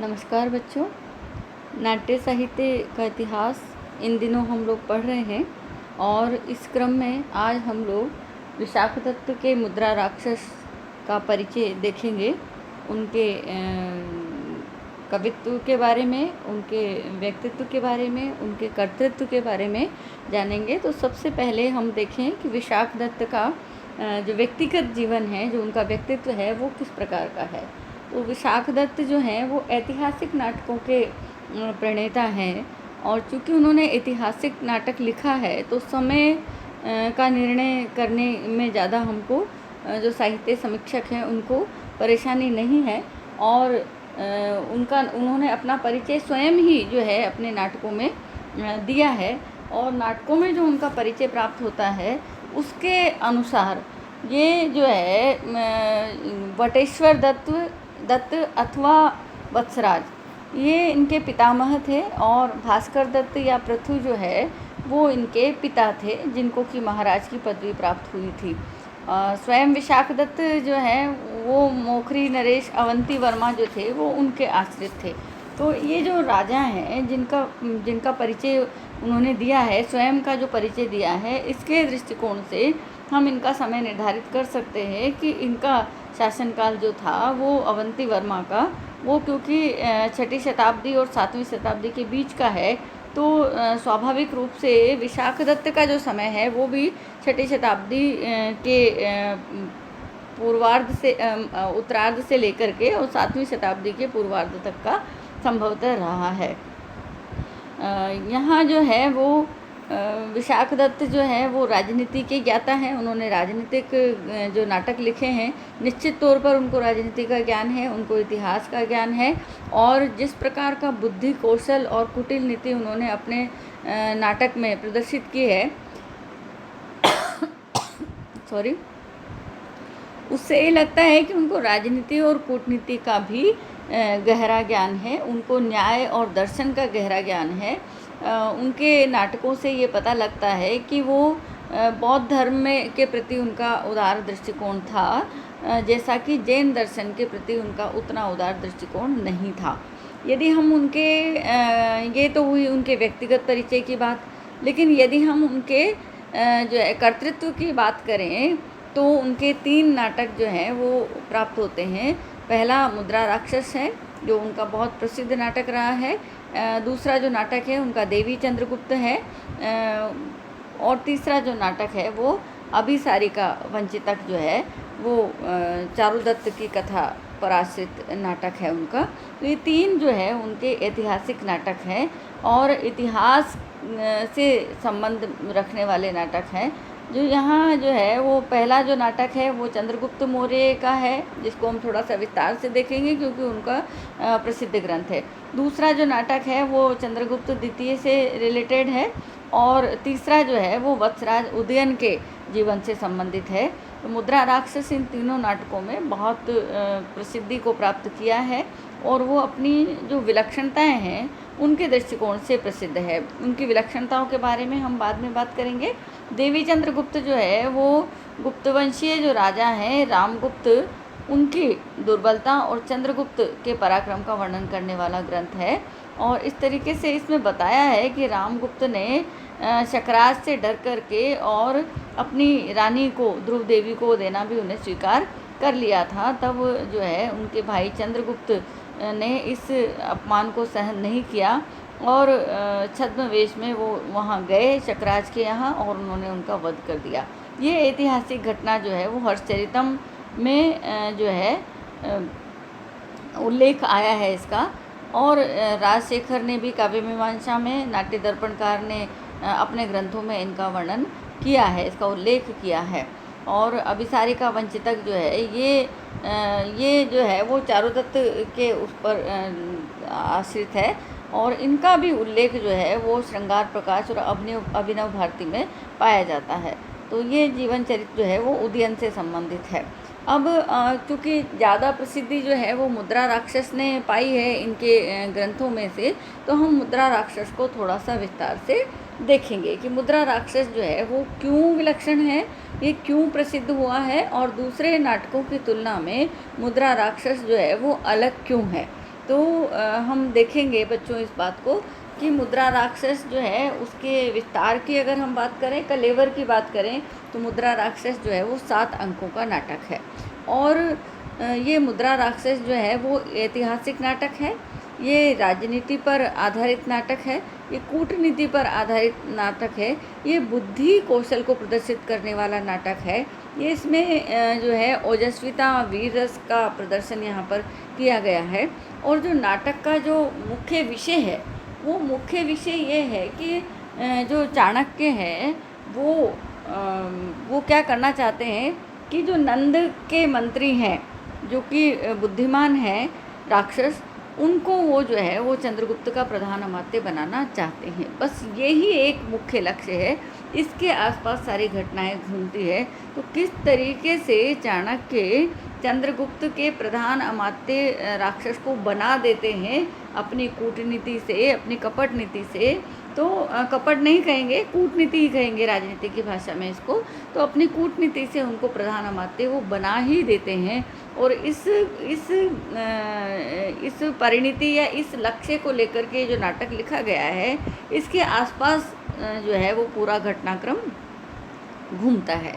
नमस्कार बच्चों। नाट्य साहित्य का इतिहास इन दिनों हम लोग पढ़ रहे हैं और इस क्रम में आज हम लोग विशाखदत्त के मुद्रा राक्षस का परिचय देखेंगे। उनके कवित्व के बारे में, उनके व्यक्तित्व के बारे में, उनके कर्तृत्व के बारे में जानेंगे। तो सबसे पहले हम देखें कि विशाखदत्त का जो व्यक्तिगत जीवन है, जो उनका व्यक्तित्व है, वो किस प्रकार का है। तो विशाखदत्त जो हैं वो ऐतिहासिक नाटकों के प्रणेता हैं और चूँकि उन्होंने ऐतिहासिक नाटक लिखा है तो समय का निर्णय करने में ज़्यादा हमको जो साहित्य समीक्षक हैं उनको परेशानी नहीं है और उन्होंने अपना परिचय स्वयं ही जो है अपने नाटकों में दिया है और नाटकों में जो उनका परिचय प्राप्त होता है उसके अनुसार ये जो है वटेश्वर दत्त अथवा वत्सराज, ये इनके पितामह थे और भास्कर दत्त या पृथु जो है वो इनके पिता थे, जिनको कि महाराज की पदवी प्राप्त हुई थी। स्वयं विशाखदत्त जो हैं वो मोखरी नरेश अवंती वर्मा जो थे वो उनके आश्रित थे। तो ये जो राजा हैं जिनका परिचय उन्होंने दिया है, स्वयं का जो परिचय दिया है, इसके दृष्टिकोण से हम इनका समय निर्धारित कर सकते हैं कि इनका शासनकाल जो था वो अवंती वर्मा का, वो क्योंकि 6वीं शताब्दी और 7वीं शताब्दी के बीच का है, तो स्वाभाविक रूप से विशाखदत्त का जो समय है वो भी 6वीं शताब्दी के पूर्वार्ध से उत्तरार्ध से लेकर के और 7वीं शताब्दी के पूर्वार्ध तक का संभवतः रहा है। यहाँ जो है वो विशाखदत्त जो है वो राजनीति के ज्ञाता हैं। उन्होंने राजनीतिक जो नाटक लिखे हैं, निश्चित तौर पर उनको राजनीति का ज्ञान है, उनको इतिहास का ज्ञान है और जिस प्रकार का बुद्धि कौशल और कुटिल नीति उन्होंने अपने नाटक में प्रदर्शित की है सॉरी, उससे ये लगता है कि उनको राजनीति और कूटनीति का भी गहरा ज्ञान है, उनको न्याय और दर्शन का गहरा ज्ञान है। उनके नाटकों से ये पता लगता है कि वो बौद्ध धर्म में के प्रति उनका उदार दृष्टिकोण था, जैसा कि जैन दर्शन के प्रति उनका उतना उदार दृष्टिकोण नहीं था। यदि हम उनके ये तो हुई उनके व्यक्तिगत परिचय की बात, लेकिन यदि हम उनके जो है कर्तृत्व की बात करें तो उनके 3 नाटक जो हैं वो प्राप्त होते हैं। पहला मुद्रा राक्षस है जो उनका बहुत प्रसिद्ध नाटक रहा है। दूसरा जो नाटक है उनका देवी चंद्रगुप्त है और तीसरा जो नाटक है वो अभिसारिका वंचितक जो है वो चारुदत्त की कथा पर आश्रित नाटक है उनका। तो ये 3 जो है उनके ऐतिहासिक नाटक हैं और इतिहास से संबंध रखने वाले नाटक हैं। जो यहाँ जो है वो पहला जो नाटक है वो चंद्रगुप्त मौर्य का है, जिसको हम थोड़ा सा विस्तार से देखेंगे क्योंकि उनका प्रसिद्ध ग्रंथ है। दूसरा जो नाटक है वो चंद्रगुप्त द्वितीय से रिलेटेड है और तीसरा जो है वो वत्सराज उदयन के जीवन से संबंधित है। तो मुद्रा राक्षस इन तीनों नाटकों में बहुत प्रसिद्धि को प्राप्त किया है और वो अपनी जो विलक्षणताएं हैं उनके दृष्टिकोण से प्रसिद्ध है। उनकी विलक्षणताओं के बारे में हम बाद में बात करेंगे। देवी चंद्रगुप्त जो है वो गुप्तवंशीय जो राजा हैं रामगुप्त, उनकी दुर्बलता और चंद्रगुप्त के पराक्रम का वर्णन करने वाला ग्रंथ है और इस तरीके से इसमें बताया है कि रामगुप्त ने शकराज से डर करके और अपनी रानी को, ध्रुव देवी को देना भी उन्हें स्वीकार कर लिया था। तब जो है उनके भाई चंद्रगुप्त ने इस अपमान को सहन नहीं किया और छद्मवेश में वो वहाँ गए शकराज के यहाँ और उन्होंने उनका वध कर दिया। ये ऐतिहासिक घटना जो है वो हर्षचरितम में जो है उल्लेख आया है इसका और राजशेखर ने भी काव्य मीमांसा में, नाट्य दर्पणकार ने अपने ग्रंथों में इनका वर्णन किया है, इसका उल्लेख किया है। और अभिसारिका वंचितक जो है ये जो है वो चारुदत्त के उस पर आश्रित है और इनका भी उल्लेख जो है वो श्रृंगार प्रकाश और अभिनव भारती में पाया जाता है। तो ये जीवन चरित्र जो है वो उदयन से संबंधित है। अब चूँकि ज़्यादा प्रसिद्धि जो है वो मुद्रा राक्षस ने पाई है इनके ग्रंथों में से, तो हम मुद्रा राक्षस को थोड़ा सा विस्तार से देखेंगे कि मुद्रा राक्षस जो है वो क्यों विलक्षण है, ये क्यों प्रसिद्ध हुआ है और दूसरे नाटकों की तुलना में मुद्रा राक्षस जो है वो अलग क्यों है। तो हम देखेंगे बच्चों इस बात को कि मुद्रा राक्षस जो है उसके विस्तार की अगर हम बात करें, कलेवर की बात करें, तो मुद्रा राक्षस जो है वो 7 अंकों का नाटक है। और ये मुद्रा राक्षस जो है वो ऐतिहासिक नाटक है, ये राजनीति पर आधारित नाटक है, ये कूटनीति पर आधारित नाटक है, ये बुद्धि कौशल को प्रदर्शित करने वाला नाटक है। ये इसमें जो है ओजस्विता वीर रस का प्रदर्शन यहाँ पर किया गया है। और जो नाटक का जो मुख्य विषय है, वो मुख्य विषय ये है कि जो चाणक्य है वो क्या करना चाहते हैं कि जो नंद के मंत्री हैं, जो कि बुद्धिमान हैं राक्षस, उनको वो जो है वो चंद्रगुप्त का प्रधान अमात्य बनाना चाहते हैं। बस यही एक मुख्य लक्ष्य है, इसके आसपास सारी घटनाएं घूमती है। तो किस तरीके से चाणक्य चंद्रगुप्त के प्रधान अमात्य राक्षस को बना देते हैं अपनी कूटनीति से, अपनी कपट नीति से। तो कपट नहीं कहेंगे, कूटनीति ही कहेंगे राजनीति की भाषा में इसको। तो अपनी कूटनीति से उनको प्रधान अमात्य वो बना ही देते हैं। और इस परिणति या इस लक्ष्य को लेकर के जो नाटक लिखा गया है, इसके आसपास जो है वो पूरा घटनाक्रम घूमता है।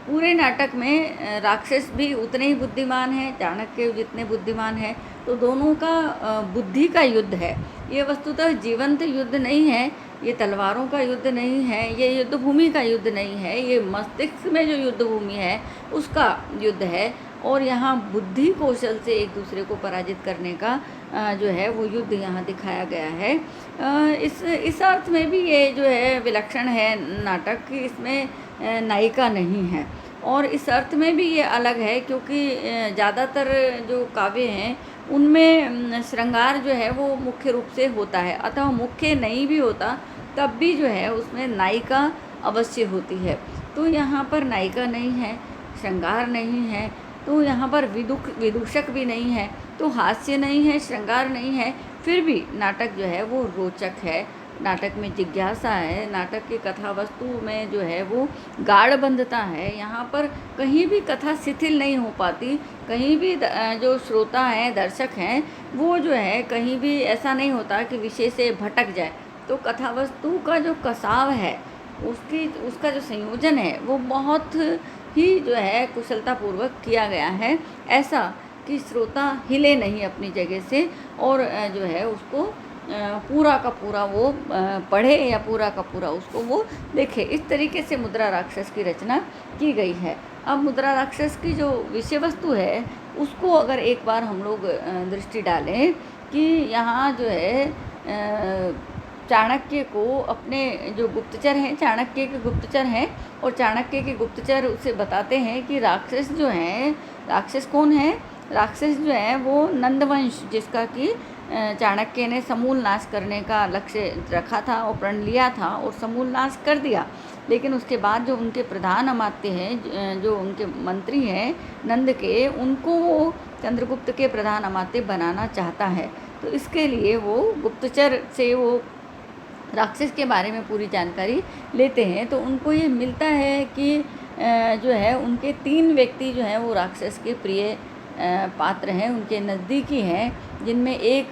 पूरे नाटक में राक्षस भी उतने ही बुद्धिमान हैं, चाणक्य जितने बुद्धिमान हैं। तो दोनों का बुद्धि का युद्ध है। ये वस्तुतः जीवंत युद्ध नहीं है, ये तलवारों का युद्ध नहीं है, ये युद्ध भूमि का युद्ध नहीं है, ये मस्तिष्क में जो युद्ध भूमि है उसका युद्ध है। और यहाँ बुद्धि कौशल से एक दूसरे को पराजित करने का जो है वो युद्ध यहाँ दिखाया गया है। इस अर्थ में भी ये जो है विलक्षण है नाटक कि इसमें नायिका नहीं है। और इस अर्थ में भी ये अलग है क्योंकि ज़्यादातर जो काव्य हैं उनमें श्रृंगार जो है वो मुख्य रूप से होता है, अथवा मुख्य नहीं भी होता तब भी जो है उसमें नायिका अवश्य होती है। तो यहाँ पर नायिका नहीं है, श्रृंगार नहीं है, तो यहाँ पर विदूषक भी नहीं है, तो हास्य नहीं है, श्रृंगार नहीं है, फिर भी नाटक जो है वो रोचक है। नाटक में जिज्ञासा है, नाटक की कथा वस्तु में जो है वो गाढ़बंधता है। यहाँ पर कहीं भी कथा शिथिल नहीं हो पाती, कहीं भी जो श्रोता हैं, दर्शक हैं, वो जो है कहीं भी ऐसा नहीं होता कि विषय से भटक जाए। तो कथा वस्तु का जो कसाव है, उसका जो संयोजन है वो बहुत ही जो है कुशलतापूर्वक किया गया है, ऐसा कि श्रोता हिले नहीं अपनी जगह से और जो है उसको पूरा का पूरा वो पढ़े या पूरा का पूरा उसको वो देखे। इस तरीके से मुद्रा राक्षस की रचना की गई है। अब मुद्रा राक्षस की जो विषय वस्तु है उसको अगर एक बार हम लोग दृष्टि डालें कि यहाँ जो है चाणक्य को अपने जो गुप्तचर हैं, चाणक्य के गुप्तचर हैं, और चाणक्य के गुप्तचर उसे बताते हैं कि राक्षस जो हैं, राक्षस कौन है? राक्षस जो है वो नंदवंश, जिसका कि चाणक्य ने समूल नाश करने का लक्ष्य रखा था और प्रण लिया था और समूल नाश कर दिया। लेकिन उसके बाद जो उनके प्रधान अमात्य हैं, जो उनके मंत्री हैं नंद के, उनको वो चंद्रगुप्त के प्रधान अमात्य बनाना चाहता है। तो इसके लिए वो गुप्तचर से वो राक्षस के बारे में पूरी जानकारी लेते हैं। तो उनको ये मिलता है कि जो है उनके 3 व्यक्ति जो हैं वो राक्षस के प्रिय पात्र हैं, उनके नज़दीकी हैं, जिनमें एक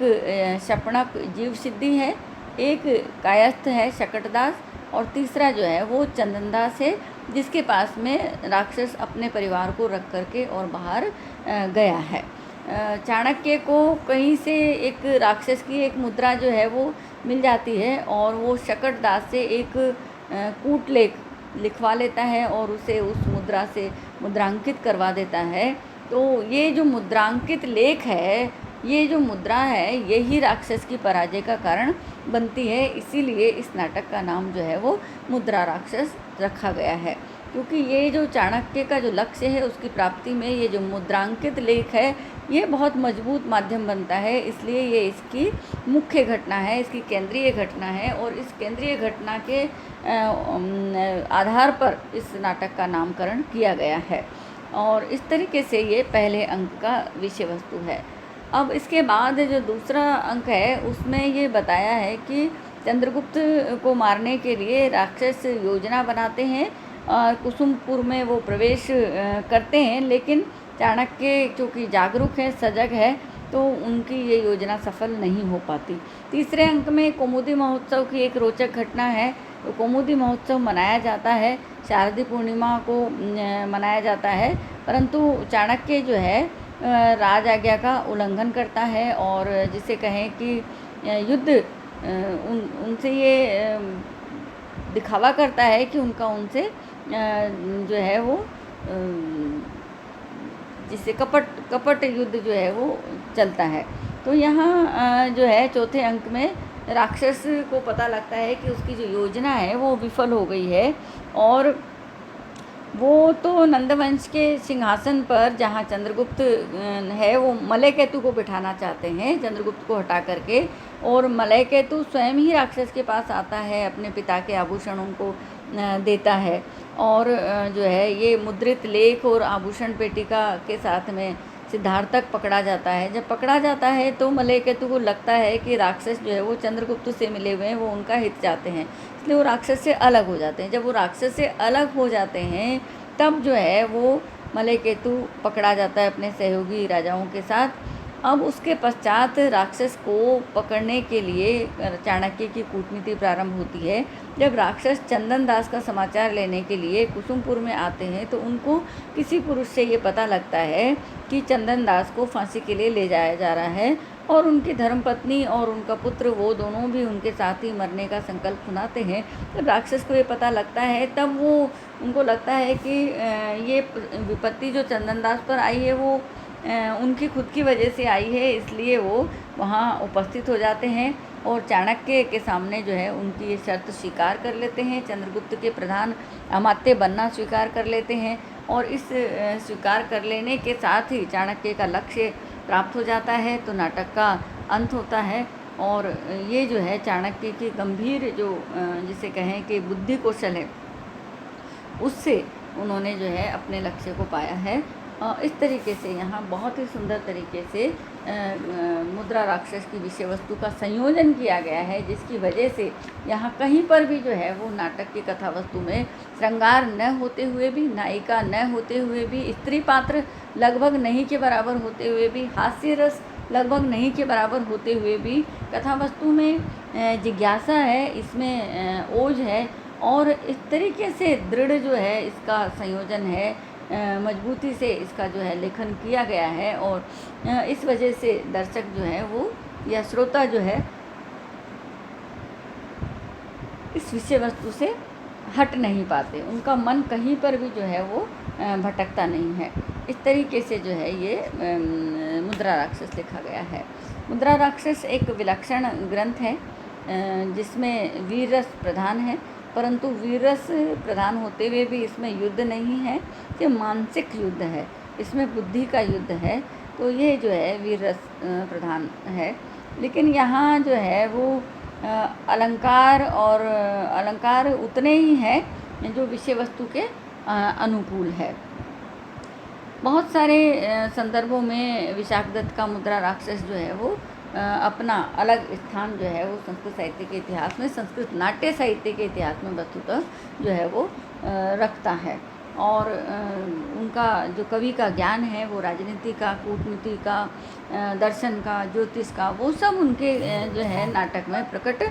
शपणक जीव सिद्धि है, एक कायस्थ है शकटदास, और तीसरा जो है वो चंदनदास है, जिसके पास में राक्षस अपने परिवार को रख करके और बाहर गया है। चाणक्य को कहीं से एक राक्षस की एक मुद्रा जो है वो मिल जाती है और वो शकटदास से एक कूटलेख लिखवा लेता है और उसे उस मुद्रा से मुद्रांकित करवा देता है। तो ये जो मुद्रांकित लेख है, ये जो मुद्रा है, यही राक्षस की पराजय का कारण बनती है। इसीलिए इस नाटक का नाम जो है वो मुद्रा राक्षस रखा गया है, क्योंकि ये जो चाणक्य का जो लक्ष्य है उसकी प्राप्ति में ये जो मुद्रांकित लेख है ये बहुत मजबूत माध्यम बनता है। इसलिए ये इसकी मुख्य घटना है, इसकी केंद्रीय घटना है, और इस केंद्रीय घटना के आधार पर इस नाटक का नामकरण किया गया है। और इस तरीके से ये पहले अंक का विषय वस्तु है। अब इसके बाद जो दूसरा अंक है उसमें ये बताया है कि चंद्रगुप्त को मारने के लिए राक्षस योजना बनाते हैं और कुसुमपुर में वो प्रवेश करते हैं। लेकिन चाणक्य चूँकि जागरूक है, सजग है, तो उनकी ये योजना सफल नहीं हो पाती। तीसरे अंक में कौमुदी महोत्सव की एक रोचक घटना है। तो कौमुदी महोत्सव मनाया जाता है, शारदीय पूर्णिमा को मनाया जाता है, परंतु चाणक्य जो है राज आज्ञा का उल्लंघन करता है और जिसे कहें कि युद्ध उनसे ये दिखावा करता है कि उनका उनसे जो है वो जिससे कपट युद्ध जो है वो चलता है। तो यहाँ जो है चौथे अंक में राक्षस को पता लगता है कि उसकी जो योजना है वो विफल हो गई है और वो तो नंदवंश के सिंहासन पर जहाँ चंद्रगुप्त है वो मलय केतु को बिठाना चाहते हैं, चंद्रगुप्त को हटा करके, और मलय केतु स्वयं ही राक्षस के पास आता है, अपने पिता के आभूषण उनको देता है और जो है ये मुद्रित लेख और आभूषण पेटिका के साथ में सिद्धार्थ तक पकड़ा जाता है। जब पकड़ा जाता है तो मलय केतु को लगता है कि राक्षस जो है वो चंद्रगुप्त से मिले हुए हैं, वो उनका हित चाहते हैं, इसलिए वो राक्षस से अलग हो जाते हैं। जब वो राक्षस से अलग हो जाते हैं तब जो है वो मलय केतु पकड़ा जाता है अपने सहयोगी राजाओं के साथ। अब उसके पश्चात राक्षस को पकड़ने के लिए चाणक्य की कूटनीति प्रारंभ होती है। जब राक्षस चंदन दास का समाचार लेने के लिए कुसुमपुर में आते हैं तो उनको किसी पुरुष से ये पता लगता है कि चंदन दास को फांसी के लिए ले जाया जा रहा है और उनकी धर्मपत्नी और उनका पुत्र वो दोनों भी उनके साथ ही मरने का संकल्प सुनाते हैं। जब राक्षस को ये पता लगता है तब वो उनको लगता है कि ये विपत्ति जो चंदन दास पर आई है वो उनकी खुद की वजह से आई है, इसलिए वो वहाँ उपस्थित हो जाते हैं और चाणक्य के सामने जो है उनकी ये शर्त स्वीकार कर लेते हैं, चंद्रगुप्त के प्रधान अमात्य बनना स्वीकार कर लेते हैं और इस स्वीकार कर लेने के साथ ही चाणक्य का लक्ष्य प्राप्त हो जाता है। तो नाटक का अंत होता है और ये जो है चाणक्य की गंभीर जो जिसे कहें कि बुद्धि कौशल है उससे उन्होंने जो है अपने लक्ष्य को पाया है। इस तरीके से यहाँ बहुत ही सुंदर तरीके से मुद्रा राक्षस की विषय वस्तु का संयोजन किया गया है, जिसकी वजह से यहाँ कहीं पर भी जो है वो नाटक की कथा वस्तु में श्रृंगार न होते हुए भी, नायिका न होते हुए भी, स्त्री पात्र लगभग नहीं के बराबर होते हुए भी, हास्य रस लगभग नहीं के बराबर होते हुए भी कथा वस्तु में जिज्ञासा है, इसमें ओज है और इस तरीके से दृढ़ जो है इसका संयोजन है, मजबूती से इसका जो है लेखन किया गया है और इस वजह से दर्शक जो है वो या श्रोता जो है इस विषय वस्तु से हट नहीं पाते, उनका मन कहीं पर भी जो है वो भटकता नहीं है। इस तरीके से जो है ये मुद्रा राक्षस लिखा गया है। मुद्रा राक्षस एक विलक्षण ग्रंथ है जिसमें वीर रस प्रधान है, परंतु वीर रस प्रधान होते हुए भी इसमें युद्ध नहीं है, ये मानसिक युद्ध है, इसमें बुद्धि का युद्ध है। तो ये जो है वीर रस प्रधान है, लेकिन यहाँ जो है वो अलंकार उतने ही हैं जो विषय वस्तु के अनुकूल है। बहुत सारे संदर्भों में विशाखदत्त का मुद्रा राक्षस जो है वो अपना अलग स्थान जो है वो संस्कृत साहित्य के इतिहास में, संस्कृत नाट्य साहित्य के इतिहास में वस्तुतः जो है वो रखता है और उनका जो कवि का ज्ञान है वो राजनीति का, कूटनीति का, दर्शन का, ज्योतिष का, वो सब उनके जो है नाटक में प्रकट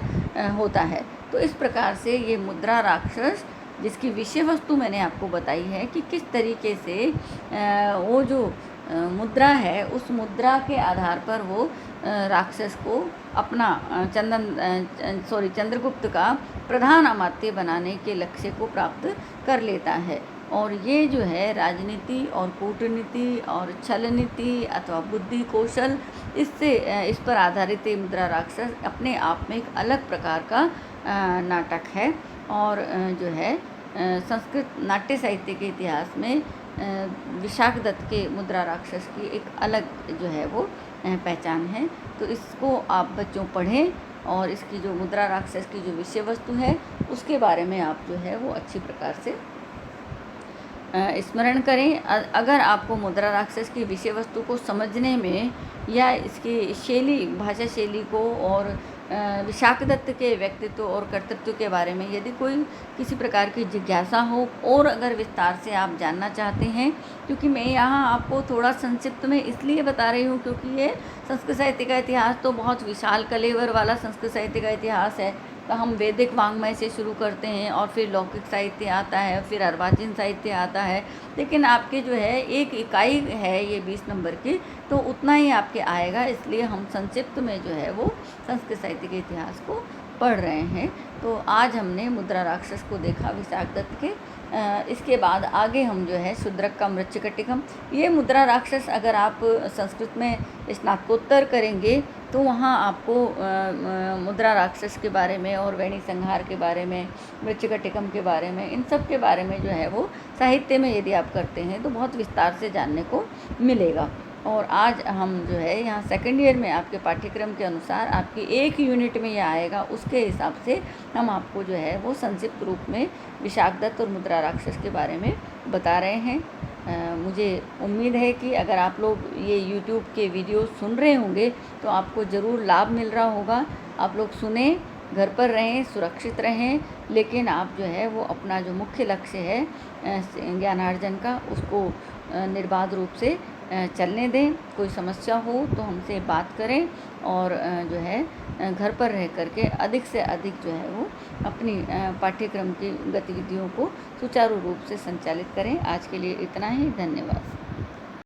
होता है। तो इस प्रकार से ये मुद्रा राक्षस जिसकी विषय वस्तु मैंने आपको बताई है कि किस तरीके से वो जो मुद्रा है उस मुद्रा के आधार पर वो राक्षस को अपना चंद्रगुप्त का प्रधान अमात्य बनाने के लक्ष्य को प्राप्त कर लेता है। और ये जो है राजनीति और कूटनीति और छल नीति अथवा बुद्धि कौशल इस पर आधारित ये मुद्रा राक्षस अपने आप में एक अलग प्रकार का नाटक है और जो है संस्कृत नाट्य साहित्य के इतिहास में विशाखदत्त के मुद्रा राक्षस की एक अलग जो है वो पहचान है। तो इसको आप बच्चों पढ़ें और इसकी जो मुद्रा राक्षस की जो विषय वस्तु है उसके बारे में आप जो है वो अच्छी प्रकार से स्मरण करें। अगर आपको मुद्रा राक्षस की विषय वस्तु को समझने में या इसकी शैली, भाषा शैली को और विशाख दत्त के व्यक्तित्व और कर्तृत्व के बारे में यदि कोई किसी प्रकार की जिज्ञासा हो और अगर विस्तार से आप जानना चाहते हैं, क्योंकि मैं यहाँ आपको थोड़ा संक्षिप्त में इसलिए बता रही हूँ क्योंकि ये संस्कृत साहित्य का इतिहास तो बहुत विशाल कलेवर वाला संस्कृत साहित्य का इतिहास है। तो हम वैदिक वाङ्मय से शुरू करते हैं और फिर लौकिक साहित्य आता है, फिर अर्वाचीन साहित्य आता है, लेकिन आपके जो है एक इकाई है ये 20 नंबर की, तो उतना ही आपके आएगा। इसलिए हम संक्षिप्त में जो है वो संस्कृत साहित्य के इतिहास को पढ़ रहे हैं। तो आज हमने मुद्रा राक्षस को देखा विशाख दत्त के। इसके बाद आगे हम जो है शूद्रक का मृच्छकटिकम, ये मुद्रा राक्षस अगर आप संस्कृत में स्नातकोत्तर करेंगे तो वहाँ आपको मुद्रा राक्षस के बारे में और वेणी संहार के बारे में, मृच्छकटिकम के बारे में, इन सब के बारे में जो है वो साहित्य में यदि आप करते हैं तो बहुत विस्तार से जानने को मिलेगा। और आज हम जो है यहाँ सेकंड ईयर में आपके पाठ्यक्रम के अनुसार आपकी एक यूनिट में यह आएगा, उसके हिसाब से हम आपको जो है वो संक्षिप्त रूप में विशाख दत्त और मुद्रा राक्षस के बारे में बता रहे हैं। मुझे उम्मीद है कि अगर आप लोग ये यूट्यूब के वीडियो सुन रहे होंगे तो आपको ज़रूर लाभ मिल रहा होगा। आप लोग सुने, घर पर रहें, सुरक्षित रहें, लेकिन आप जो है वो अपना जो मुख्य लक्ष्य है ज्ञानार्जन का, उसको निर्बाध रूप से चलने दें। कोई समस्या हो तो हमसे बात करें और जो है घर पर रह करके अधिक से अधिक जो है वो अपनी पाठ्यक्रम की गतिविधियों को सुचारू रूप से संचालित करें। आज के लिए इतना ही, धन्यवाद।